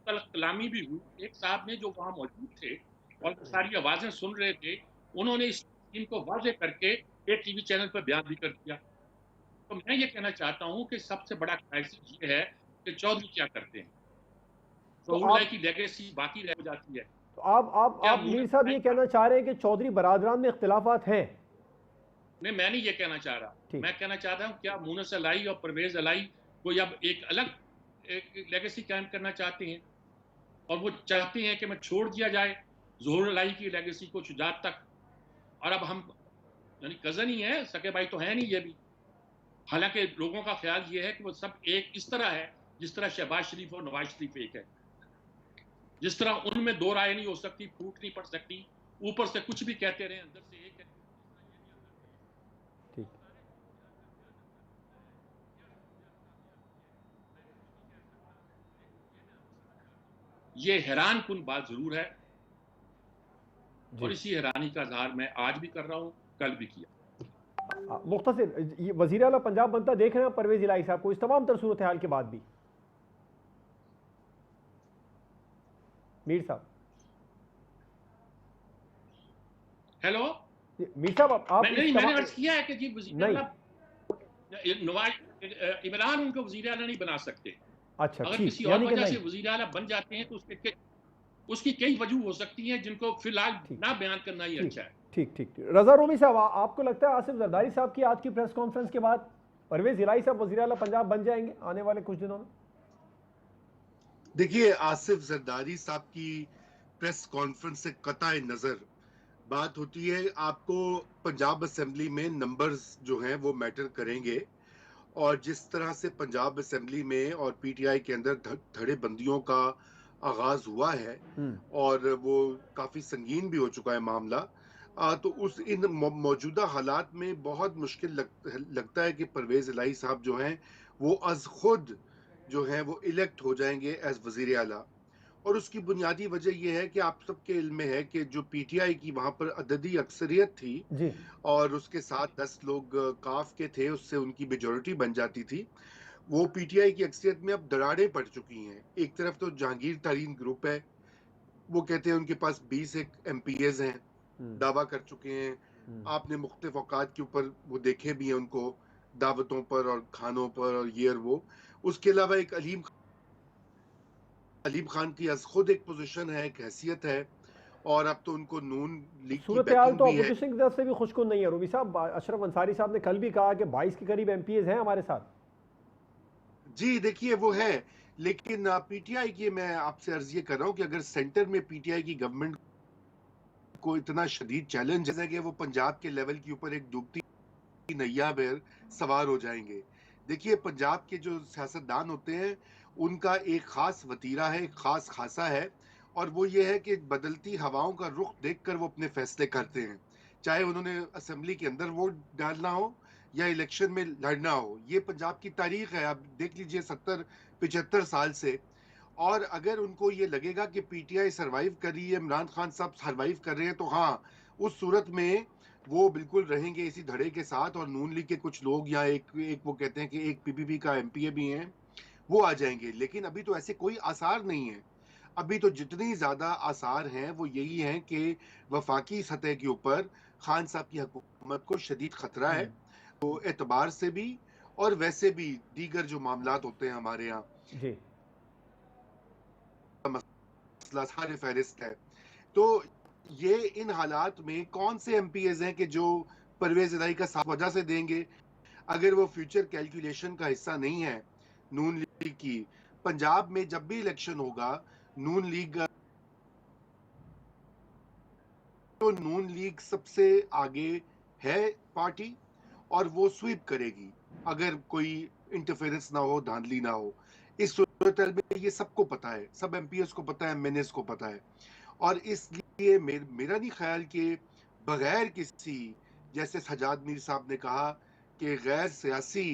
कल कलामी भी हुई। एक साहब ने जो वहां मौजूद थे और सारी आवाजें सुन रहे थे, उन्होंने इस इनको वाजे करके एक टीवी चैनल पर बयान भी कर दिया। तो मैं ये कहना चाहता हूं कि सबसे बड़ा क्राइसिस ये है कि चौधरी क्या करते हैं, तो की लेगेसी बाकी रह जाती है।
तो आप मीर साहब ये कहना चाह रहे हैं कि चौधरी बरादरान में इख्तिलाफात हैं?
नहीं, मैं नहीं ये कहना चाह रहा। मैं कहना चाहता हूँ क्या मुनस इलाही और परवेज इलाही कोई अब एक अलग एक लेगेसी कायम करना चाहते हैं और वो चाहते हैं कि मैं छोड़ दिया जाए ज़ोहर इलाही की लेगेसी को शुजात तक, और अब हम यानी कजन ही है, सके भाई तो है नहीं ये भी। हालांकि लोगों का ख्याल ये है कि वो सब एक इस तरह है जिस तरह शहबाज शरीफ और नवाज शरीफ एक है, जिस तरह उनमें दो राय नहीं हो सकती, फूट नहीं पड़ सकती, ऊपर से कुछ भी कहते रहे अंदर से एक है। ये हैरान कुन बात जरूर है और इसी हैरानी का इज़हार मैं आज भी कर रहा हूं, कल भी किया।
मुख्तसर, ये वजीर आला पंजाब बनता देख रहे हैं परवेज इलाही साहब को इस तमाम तर सूरत हाल के बाद भी? मीर साहब,
हेलो
मीर साहब, आप
मैंने अर्ज किया है कि जी वजीर आला इमरान उनको वजीर आला नहीं बना सकते।
अच्छा,
अगर किसी और वजह से वजीर आला बन जाते हैं तो उसकी कई वजह हो सकती हैं जिनको फिलहाल ना बयान करना ही अच्छा है।
ठीक। रजा रोमी साहब, आपको लगता है आसिफ जरदारी साहब की आज की प्रेस कॉन्फ्रेंस के बाद परवेज इलाही साहब वजीर आला पंजाब बन जाएंगे आने वाले कुछ दिनों में?
देखिए, आसिफ जरदारी साहब की प्रेस कॉन्फ्रेंस से कतई नजर बात होती है, आपको पंजाब असेंबली में नंबर्स जो हैं वो मैटर करेंगे, और जिस तरह से पंजाब असेंबली में और पीटीआई के अंदर धड़ेबंदियों का आगाज हुआ है और वो काफी संगीन भी हो चुका है मामला, तो उस इन मौजूदा हालात में बहुत मुश्किल लगता है कि परवेज इलाही साहब जो हैं वो अज खुद जो है वो इलेक्ट हो जाएंगे एज वजीर आला। और उसकी बुनियादी वजह यह है कि आप सबके इल्म में है कि जो पीटीआई की वहां पर अददी अक्सरियत थी
जी,
और उसके साथ 10 लोग काफ के थे, उससे उनकी मेजोरिटी बन जाती थी, वो पीटीआई की अक्सरियत में अब दरारें पड़ चुकी हैं। एक तरफ तो जहांगीर तरीन ग्रुप है, वो कहते हैं उनके पास 20 एमपीएज हैं, दावा कर चुके हैं। आपने मुख्तलिफ औकात के ऊपर वो देखे भी हैं उनको, दावतों पर और खानों पर और ये और वो। उसके अलावा एक अलीम खान की अज खुद एक पोजीशन है, एक हैसियत है, और अब तो उनको नून लीग की बैकिंग
तो
भी है।
अपोजिशन की तरफ से भी खुशकुन नहीं है। रूबी साहब, अशरफ अंसारी साहब ने कल भी कहा कि 22 के करीब एमपीएज हैं हमारे साथ।
जी देखिए, वो है, लेकिन पीटीआई की मैं आपसे अर्ज ये कर रहा हूँ कि अगर सेंटर में पीटीआई की गवर्नमेंट को इतना शदीद चैलेंज है कि वो पंजाब के लेवल के ऊपर एक डूबती नैया में सवार हो जाएंगे। देखिए, पंजाब के जो सियासतदान होते हैं उनका एक खास वतीरा है, एक खास खासा है, और वो ये है कि बदलती हवाओं का रुख देखकर वो अपने फैसले करते हैं, चाहे उन्होंने असेंबली के अंदर वोट डालना हो या इलेक्शन में लड़ना हो। ये पंजाब की तारीख है, आप देख लीजिए 70-75 साल से। और अगर उनको ये लगेगा कि पीटीआई सरवाइव कर रही है, इमरान खान साहब सरवाइव कर रहे हैं, तो हाँ, उस सूरत में वो बिल्कुल रहेंगे इसी धड़े के साथ। और नून लीग के कुछ लोग, या एक वो कहते हैं कि एक पीपीपी का एमपीए भी हैं, वो आ जाएंगे। लेकिन अभी तो ऐसे कोई आसार नहीं है। अभी तो जितनी ज्यादा आसार हैं वो यही हैं कि वफाकी सतह के ऊपर खान साहब की हुकूमत को शदीद खतरा है, तो एतबार से भी और वैसे भी दीगर जो मामलात होते हैं हमारे यहाँ
जी
मसला सारे फहरिस्त है। तो ये इन हालात में कौन से एमपीएज हैं कि जो परवेज इलाही का साथ वजह से देंगे? अगर वो फ्यूचर कैलकुलेशन का हिस्सा नहीं है नून लीग की, पंजाब में जब भी इलेक्शन होगा नून लीग, तो नून लीग सबसे आगे है पार्टी, और वो स्वीप करेगी अगर कोई इंटरफेरेंस ना हो, धांधली ना हो। इस सूरत में ये सबको पता है, सब एमपीएस को पता है, एमएनएस को पता है। और इसलिए मेरा नहीं ख्याल कि बगैर किसी, जैसे सजाद मीर साहब ने कहा कि गैर सियासी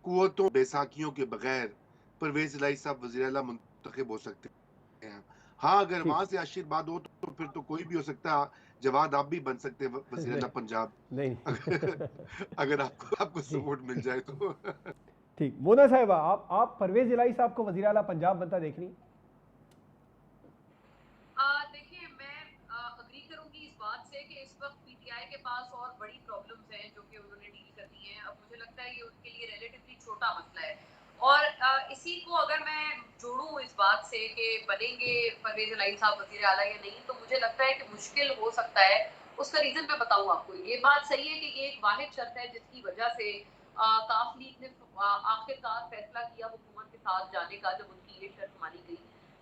कुव्वतों बैसाखियों के बगैर परवेज इलाही साहब वज़ीर आला मुंतखब हो सकते हैं। हाँ, अगर
ठीक
वहां से आशीर्वाद हो तो फिर तो कोई भी हो सकता है। जवाद आप भी बन सकते हैं वज़ीर आला
नहीं
पंजाब,
नहीं
अगर अगर आपको
जी
सपोर्ट मिल जाए तो।
ठीक। मोना साहिबा, आप परवेज इलाही साहब को वज़ीर आला पंजाब बनता देख रही?
देखिए, मैं अग्री करूंगी इस बात से कि इस वक्त पीटीआई के पास और बड़ी प्रॉब्लम्स हैं जो कि उन्होंने डील करनी है। अब मुझे लगता है ये उनके लिए रिलेटिवली छोटा मसला है। और इसी को अगर मैं जोड़ूं इस बात से कि बनेंगे परवेज इलाही साहब वज़ीर आला या नहीं, तो मुझे लगता है कि मुश्किल हो सकता है। उसका रीजन मैं बताऊं आपको। ये बात सही है कि ये एक वाहिद शर्त है जिसकी वजह से काफ लीग ने आखिरकार फैसला किया हुकूमत के साथ जाने का, जब उनकी ये शर्त मानी गई।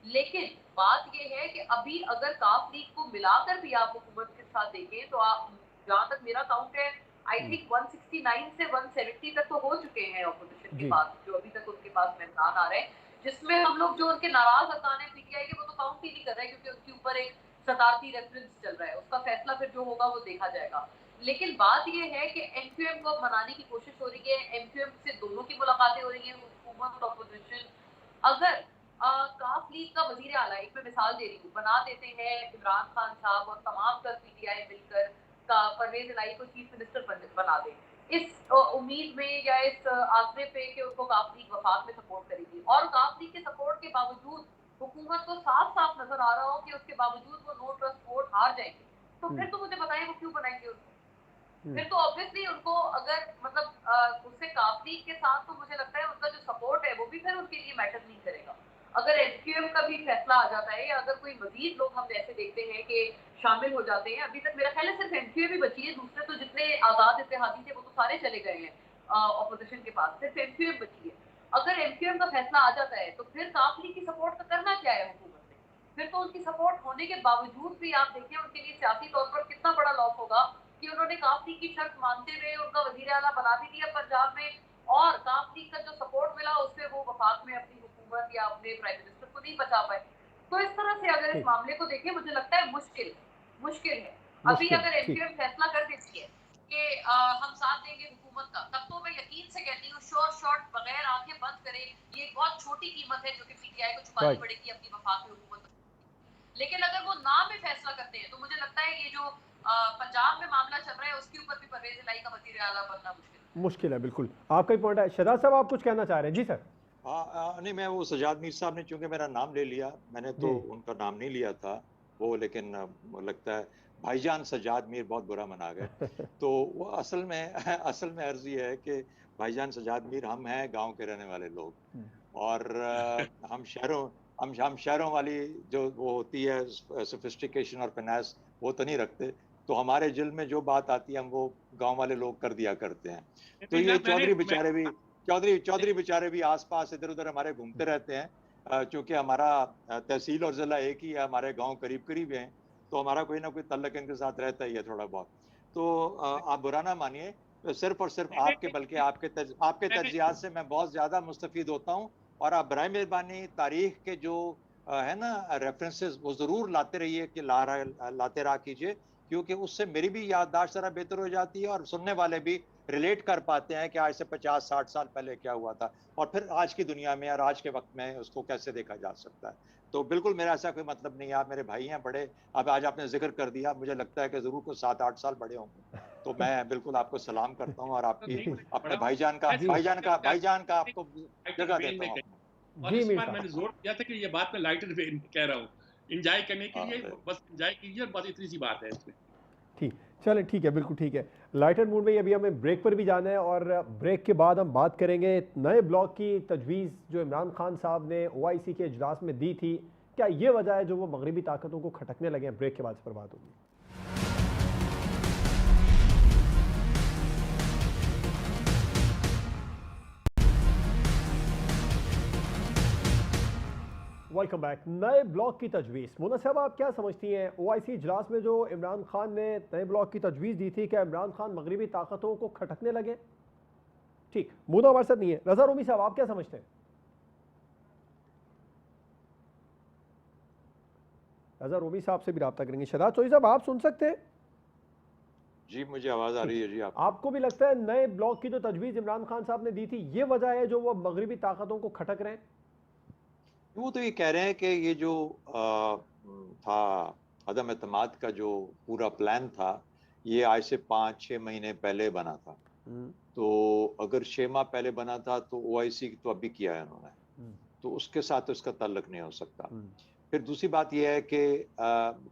लेकिन बात यह है कि अभी अगर काफ लीग को मिलाकर भी आप हुकूमत के साथ देखें तो आप, जहां तक मेरा काउंट है, आई थिंक 169 से 170 तक तो हो चुके हैं ऑपोजिशन के
जी
पास, जो अभी तक उनके पास मेहमान आ रहे हैं, जिसमें हम लोग जो उनके नाराज अरकान है पीटीआई के वो तो काउंट ही नहीं कर रहे हैं, क्योंकि उनके ऊपर एक सदारती रेफरेंस चल रहा है। उसका फैसला फिर जो होगा वो देखा जाएगा। लेकिन बात यह है कि एमक्यूएम को मनाने की कोशिश हो रही है, एमक्यूएम से दोनों की मुलाकातें हो रही हैं, हुकूमत और अपोजिशन। अगर काफ लीग का वजीर आला, एक मैं मिसाल दे रही हूँ, बना देते हैं इमरान खान साहब और तमाम तर पीटीआई मिलकर का परवेज इलाही को चीफ मिनिस्टर बना दे, इस उम्मीद में या इस आसरे पे कि उनको काफ लीग वफाक में सपोर्ट करेगी, और काफ लीग के सपोर्ट के बावजूद हुकूमत को साफ साफ नजर आ रहा हो कि उसके बावजूद वो नो ट्रस्ट वोट हार जाएंगे, तो फिर तो मुझे बताएं वो क्यों बनाएंगे उसको? फिर तो ऑब्वियसली उनको, अगर मतलब उससे काफी के साथ, तो मुझे लगता है उनका जो सपोर्ट है वो भी फिर उनके लिए मैटर नहीं करेगा। अगर एमक्यूएम का भी फैसला आ जाता है, या अगर कोई मजीद लोग हम ऐसे देखते हैं कि शामिल हो जाते हैं, अभी तक मेरा ख्याल है सिर्फ एमक्यूएम ही बची है, दूसरे तो जितने आजाद इत्तेहादी थे वो तो सारे चले गए हैं ऑपोजिशन के पास, सिर्फ एमक्यूएम बची है। अगर एमक्यूएम का फैसला आ जाता है तो फिर काफी की सपोर्ट का करना क्या है हुकूमत ने? फिर तो उनकी सपोर्ट होने के बावजूद भी आप देखें उनके लिए सियासी तौर पर कितना बड़ा लॉस होगा कि उन्होंने काफ लीग की शर्त मानते हुए उनका वजीर आला बना भी दिया पंजाब में, और काफ लीग का जो सपोर्ट मिला उससे वो वफाक में अपनी हुकूमत या अपने प्राइम मिनिस्टर को नहीं बचा पाए। तो इस तरह से अगर इस
ठीक।
मामले को देखें, मुझे लगता है मुश्किल है। अभी
मुश्किल।
अगर
ठीक
एमक्यूएम फैसला कर देती है कि हम साथ देंगे हुकूमत का, तब तो मैं यकीन से कहती हूँ श्योर शॉट बगैर आंखें बंद करे, ये एक बहुत छोटी कीमत है जो कि पीटीआई को चुकानी
राइट।
पड़ेगी अपनी वफाक में हुकूमत। लेकिन अगर वो ना में फैसला करते हैं तो मुझे लगता है ये जो पंजाब में मामला चल रहा है उसके ऊपर भी परवेज इलाही का वजीर आला बनना
मुश्किल है। बिल्कुल आपका ही पॉइंट है। शहजाद साहब, आप कुछ कहना चाह रहे हैं? जी सर।
नहीं, मैं वो सजाद मीर साहब ने चूंकि मेरा नाम ले लिया, मैंने तो
जी
उनका नाम नहीं लिया था वो, लेकिन लगता है भाईजान सजाद मीर बहुत बुरा मना गए। तो वो असल में असल में अर्ज ये है कि भाईजान सजाद मीर हम हैं गांव के रहने वाले लोग, और हम शहरों वाली जो वो होती है सोफिस्टिकेशन और फिनांस वो तो नहीं रखते, तो हमारे दिल में जो बात आती है हम वो गांव वाले लोग कर दिया करते हैं। तो ये चौधरी बेचारे भी आसपास इधर उधर हमारे घूमते रहते हैं, क्योंकि हमारा तहसील और जिला एक ही है, हमारे गांव करीब करीब हैं, तो हमारा कोई ना कोई तल्लक इनके साथ रहता ही है थोड़ा बहुत। तो आप बुरा ना मानिए, सिर्फ और सिर्फ आपके बल्कि आपके तज्जियात से मैं बहुत ज्यादा मुस्तफीद होता हूँ, और आप बराए मेहरबानी तारीख के जो है ना रेफरेंसेस वो जरूर लाते रहिए कि लाते रहा कीजिए, क्योंकि उससे मेरी भी याददाश्त जरा बेहतर हो जाती है और सुनने वाले भी रिलेट कर पाते हैं कि आज से 50-60 साल पहले क्या हुआ था और फिर आज की दुनिया में और आज के वक्त में उसको कैसे देखा जा सकता है। तो बिल्कुल मेरा ऐसा कोई मतलब नहीं है, आप मेरे भाई हैं बड़े। अब आज आपने जिक्र कर दिया, मुझे लगता है कि जरूर कुछ 7-8 साल बड़े होंगे, तो मैं बिल्कुल आपको सलाम करता हूँ और आपकी अपने भाईजान का आपको जगह देता हूँ।
और
जी
इस
मीर
बार
साहब,
मैंने जोर दिया था कि ये बात मैं लाइटर वे में कह रहा हूँ, एंजॉय करने के लिए,
हाँ,
बस एंजॉय कीजिए और बस इतनी सी बात है इसमें।
ठीक, चले ठीक है, बिल्कुल ठीक है। लाइटर मूड में ही अभी हमें ब्रेक पर भी जाना है और ब्रेक के बाद हम बात करेंगे नए ब्लॉक की तजवीज़ जो इमरान खान साहब ने ओआईसी के इजलास में दी थी, क्या ये वजह है जो वो मगरबी ताकतों को खटकने लगे हैं? ब्रेक के बाद इस पर बात होगी। Welcome back. नए ब्लॉक की तजवीज़, मोना साहब आप क्या समझती हैं, ओआईसी इजलास में जो इमरान खान ने नए ब्लॉक की तजवीज़ दी थी, क्या इमरान खान मगरबी ताकतों को खटकने लगे? ठीक, मोना हमारे साथ नहीं है। रजा रूमी साहब आप क्या समझते हैं? रजा रूमी साहब से भी रब्ता करेंगे। शहजाद चौधरी साहब आप सुन सकते हैं?
जी मुझे आवाज आ रही है जी।
आपको भी लगता है नए ब्लॉक की जो तजवीज़ इमरान खान साहब ने दी थी ये वजह है जो वो मगरबी ताकतों को खटक रहे हैं?
वो तो ये कह रहे हैं कि ये जो था अदम एतमाद का जो पूरा प्लान था, ये आज से 5-6 महीने पहले बना था। तो अगर 6 माह पहले बना था तो ओआईसी तो अभी किया है उन्होंने, तो उसके साथ तो इसका ताल्लुक नहीं हो सकता। फिर दूसरी बात यह है कि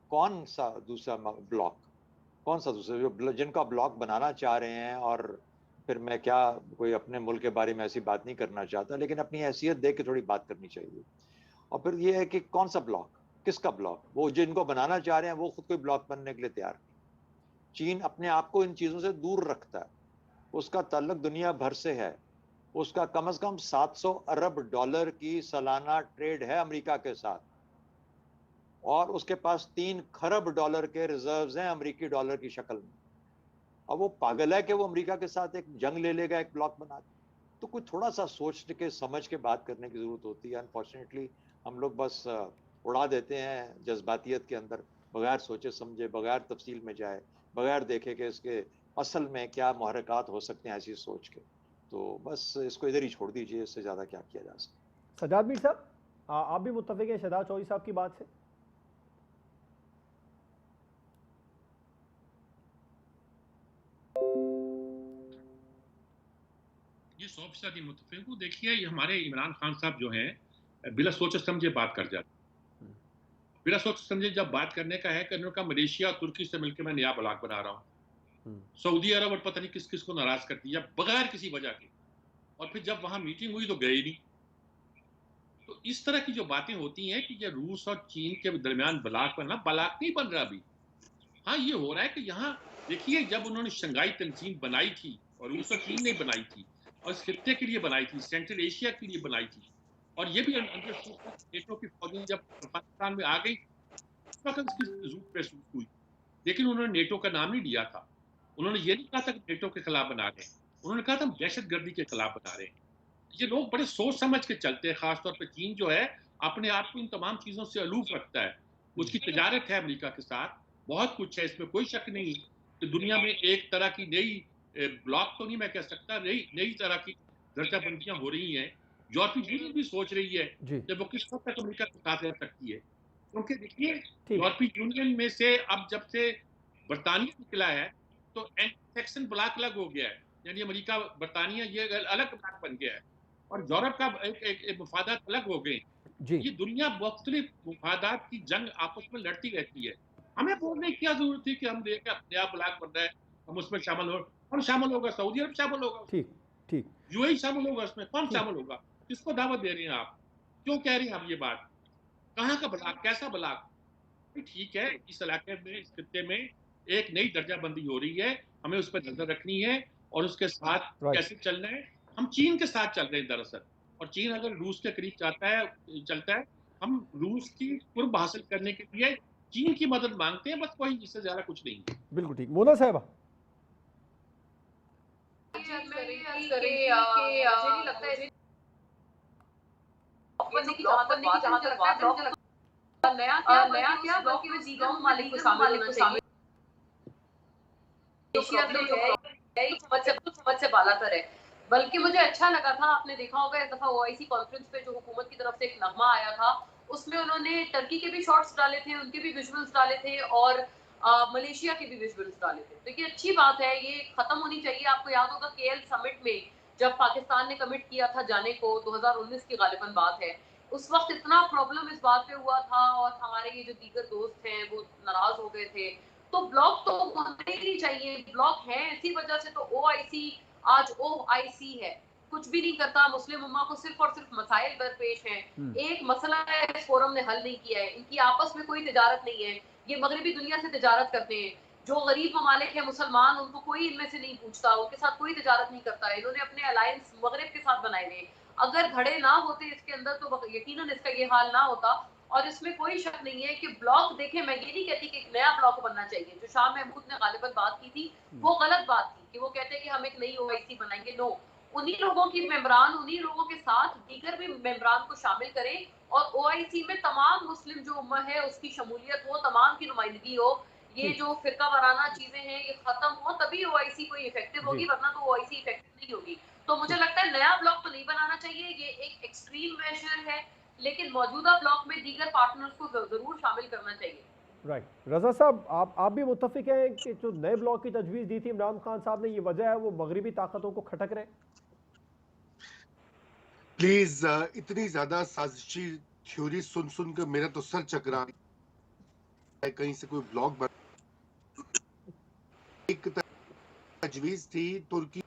कौन सा दूसरा जो जिनका ब्लॉक बनाना चाह रहे हैं, और फिर मैं क्या कोई अपने मुल्क के बारे में ऐसी बात नहीं करना चाहता, लेकिन अपनी हैसियत देख के थोड़ी बात करनी चाहिए। और फिर ये है कि कौन सा ब्लॉक, किसका ब्लॉक, वो जिनको बनाना चाह रहे हैं वो खुद कोई ब्लॉक बनने के लिए तैयार नहीं। चीन अपने आप को इन चीजों से दूर रखता है, उसका ताल्लुक दुनिया भर से है, उसका कम से कम 700 अरब डॉलर की सालाना ट्रेड है अमेरिका के साथ, और उसके पास 3 खरब डॉलर के रिजर्व्स हैं अमेरिकी डॉलर की शक्ल में। अब वो पागल है कि वो अमेरिका के साथ एक जंग ले लेगा एक ब्लॉक बना के। तो कुछ थोड़ा सा सोच के समझ के बात करने की जरूरत होती है। अनफॉर्चुनेटली हम लोग बस उड़ा देते हैं जज्बातियत के अंदर, बगैर सोचे समझे, बगैर तफसील में जाए, बगैर देखे कि इसके असल में क्या मुहर्रिकात हो सकते हैं ऐसी सोच के। तो बस इसको इधर ही छोड़ दीजिए, इससे ज़्यादा क्या किया जा सकता।
सजाद मीर साहब आप भी मुत्तफिक हैं शहजाद चौधरी साहब की बात से?
ये 100% मुतफिक हूँ। देखिए ये हमारे इमरान खान साहब जो हैं बिना सोचे समझे बात कर जाते, बिना सोच समझे जब बात करने का है कि उन्होंने कहा मलेशिया और तुर्की से मिलकर मैं नया ब्लॉक बना रहा हूँ, सऊदी अरब और पता नहीं किस किस को नाराज कर दिया बगैर किसी वजह के, और फिर जब वहां मीटिंग हुई तो गए नहीं। तो इस तरह की जो बातें होती हैं कि ये रूस और चीन के दरमियान ब्लॉक बनना, ब्लॉक नहीं बन रहा अभी। हाँ ये हो रहा है कि यहाँ देखिए जब उन्होंने शंघाई तंजीम बनाई थी और रूस और चीन ने बनाई थी और इस खित्ते के लिए बनाई थी, सेंट्रल एशिया के लिए बनाई थी, और ये भी नेटो की फौजें जब पाकिस्तान में आ गई उस वक्त इसकी जरूरत महसूस हुई, लेकिन उन्होंने नेटो का नाम नहीं लिया था। उन्होंने ये नहीं कहा था कि नेटो के खिलाफ बना रहे हैं, उन्होंने कहा था हम दहशतगर्दी के खिलाफ बना रहे हैं। ये लोग बड़े सोच समझ के चलते हैं। खासतौर पर चीन जो है अपने आप को इन तमाम चीजों से अलूफ रखता है, उसकी तजारत है अमेरिका के साथ, बहुत कुछ है, इसमें कोई शक नहीं कि दुनिया में एक तरह की नई ब्लॉक तो नहीं मैं कह सकता, नई तरह की दर्जाबंदियां हो रही हैं। यूरोपीय यूनियन भी सोच रही है कि वो किस हद तक अमेरिका के साथ रह सकती है, क्योंकि देखिए यूरोपीय यूनियन में से अब जब से बरतानिया निकला है तो एंटी सेक्शन ब्लॉक अलग हो गया है, यानी अमेरिका बरतानिया ये अलग ब्लॉक बन गया है और यूरोप का एक मफादात अलग हो गए। ये दुनिया मुख्तलिफ मफादात की जंग आपस में लड़ती रहती है। हमें बोलने की क्या जरूरत थी कि हम देख नया ब्लॉक बन रहा है हम उसमें शामिल हो, कौन शामिल होगा? सऊदी अरब शामिल होगा,
ठीक ठीक,
यूएई शामिल होगा, उसमें कौन शामिल होगा? किसको दावत दे रहे हैं आप? क्यों कह रहे हैं आप ये बात? कहाँ का ब्लॉक, कैसा ब्लॉक? ठीक है, इस इलाके में, इस खित्ते में एक नई दर्जाबंदी हो रही है, हमें उस पर नजर रखनी है और उसके साथ कैसे चलना है। हम चीन के साथ चल रहे हैं दरअसल, और चीन अगर रूस के करीब चलता है, हम रूस की कुर्ब हासिल करने के लिए चीन की मदद मांगते हैं, बस वही, इससे ज्यादा कुछ नहीं।
बिल्कुल ठीक। मोना साहबा
नया क्या बल्कि उस ब्लॉक में दीगर ममालिक को शामिल होना चाहिए। मलेशिया में जो है समझ से बालातर है। बल्कि मुझे अच्छा लगा था, आपने देखा होगा इस दफा ओआईसी कॉन्फ्रेंस पे जो हुकूमत की तरफ से एक नगमा आया था, उसमें उन्होंने टर्की के भी शॉट्स डाले थे, उनके भी विजुअल्स डाले थे और मलेशिया के भी विजुअल्स डाले थे। तो ये अच्छी बात है, ये खत्म होनी चाहिए। आपको याद होगा केएल समिट में जब पाकिस्तान ने कमिट किया था जाने को, 2019 की गालिबन बात है, उस वक्त इतना प्रॉब्लम इस बात पे हुआ था और हमारे ये जो दीगर दोस्त हैं वो नाराज हो गए थे। तो ब्लॉक तो होने ही नहीं चाहिए, ब्लॉक है इसी वजह से तो ओआईसी आज ओआईसी है, कुछ भी नहीं करता। मुस्लिम उम्मा को सिर्फ और सिर्फ मसाइल दरपेश हैं, एक मसला है इस फोरम ने हल नहीं किया है। इनकी आपस में कोई तिजारत नहीं है, ये मगरबी दुनिया से तिजारत करते हैं। जो गरीब ममालिक है मुसलमान, उनको कोई इनमें से नहीं पूछता, उनके साथ कोई तिजारत नहीं करता है। इन्होंने अपने अलायंस मगरब के साथ बनाए हुए। अगर घड़े ना होते इसके अंदर तो यकीनन इसका ये हाल ना होता। और इसमें कोई शक नहीं है कि ब्लॉक, देखें मैं ये नहीं कहती कि एक नया ब्लॉक बनना चाहिए, जो शाह महमूद ने गालिबन बात की थी वो गलत बात थी कि वो कहते हैं कि हम एक नई ओआईसी बनाएंगे। नो, उन्हीं लोगों की मेंबरान, उन्हीं लोगों के साथ दीगर भी मेंबरान को शामिल करें और ओआईसी में तमाम मुस्लिम जो उम्मा है उसकी शमूलियत हो, तमाम की नुमाइंदगी हो। ये जो फिरका वाराना चीजें हैं ये खत्म हो, तभी ओआईसी कोई इफेक्टिव होगी, वरना तो ओआईसी इफेक्टिव नहीं होगी। तो मुझे लगता है नया ब्लॉक तो नहीं बनाना चाहिए, ये एक एक्सट्रीम मेजर है, लेकिन मौजूदा ब्लॉक में दीगर पार्टनर्स को जरूर शामिल करना चाहिए।
राइट, रजा साहब आप भी मुत्तफिक हैं कि जो नए ब्लॉक की तजवीज़ दी थी इमरान खान साहब ने, ये वजह है वो मगरबी ताकतों को खटक रहे?
प्लीज, इतनी ज्यादा साजिशी थ्योरी सुन सुन कर मेरा तो सर चकरा है। कहीं से कोई ब्लॉक बन, एक तजवीज थी तुर्की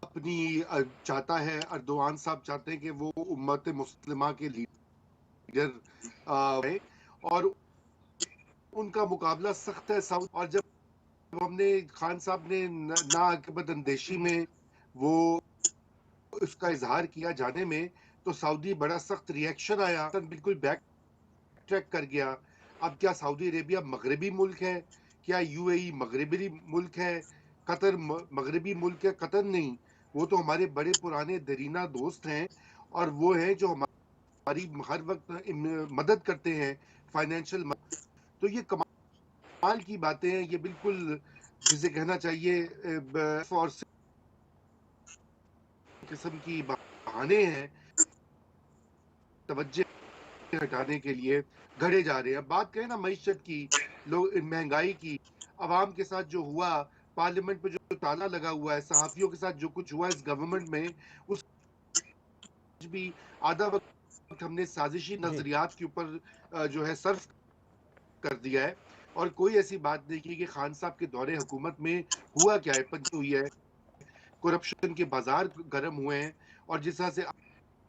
अपनी चाहता है, अर्दोआन साहब चाहते हैं कि वो उम्मत मुस्लिमा के लीडर और उनका मुकाबला सख्त है साउथ। और जब हमने खान साहब ने नाअकीबत अंदेशी में वो उसका इजहार किया जाने में, तो सऊदी बड़ा सख्त रिएक्शन आया, बिल्कुल बैक ट्रैक कर गया। अब क्या सऊदी अरेबिया मगरबी मुल्क है? क्या यूएई मगरबी मुल्क है? कतर मगरबी मुल्क है? कतर नहीं, वो तो हमारे बड़े पुराने दरीना दोस्त हैं और वो हैं जो हमारी हर वक्त मदद करते हैं, फाइनेंशियल मदद। तो ये कमाल की बातें हैं, ये बिल्कुल जिसे कहना चाहिए और किस्म की बहाने हैं तवज्जो हटाने के लिए घड़े जा रहे हैं। बात करें ना मईशत की, लोग महंगाई की, आवाम के साथ जो हुआ, पार्लियामेंट पे जो ताला लगा हुआ है, सहाफियों के साथ जो कुछ हुआ इस गवर्नमेंट में, उस भी आधा वक्त हमने साजिशी नजरियात के ऊपर जो है सर्फ कर दिया है और कोई ऐसी बात नहीं की कि खान साहब के दौरे हुकूमत में हुआ क्या है, पंच हुई है, करप्शन के बाजार गर्म हुए हैं और जिस तरह से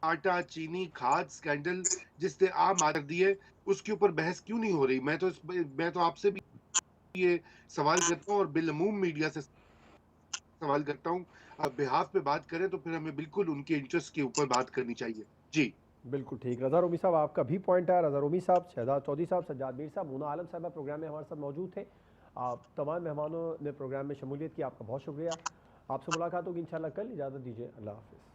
आटा, चीनी, खाद स्कैंडल जिसने आम आदमी दिए, उसके ऊपर बहस क्यों नहीं हो रही? मैं तो आपसे भी ये सवाल करता हूँ और बिलअमूम मीडिया से सवाल करता हूँ, अब बिहाफ पे बात करें तो फिर हमें बिल्कुल उनके इंटरेस्ट के ऊपर बात करनी चाहिए। जी
बिल्कुल ठीक। रज़ा रोमी साहब आपका भी पॉइंट है। रज़ा रोमी साहब, शहजाद चौधरी साहब, सज्जाद मीर साहब, मोना आलम साहब प्रोग्राम में हमारे साथ मौजूद थे। आप तमाम मेहमानों ने प्रोग्राम में शमूलियत की, आपका बहुत शुक्रिया। आपसे मुलाकात होगी इंशाल्लाह कल। इजाज़त दीजिए, अल्लाह हाफ़िज़।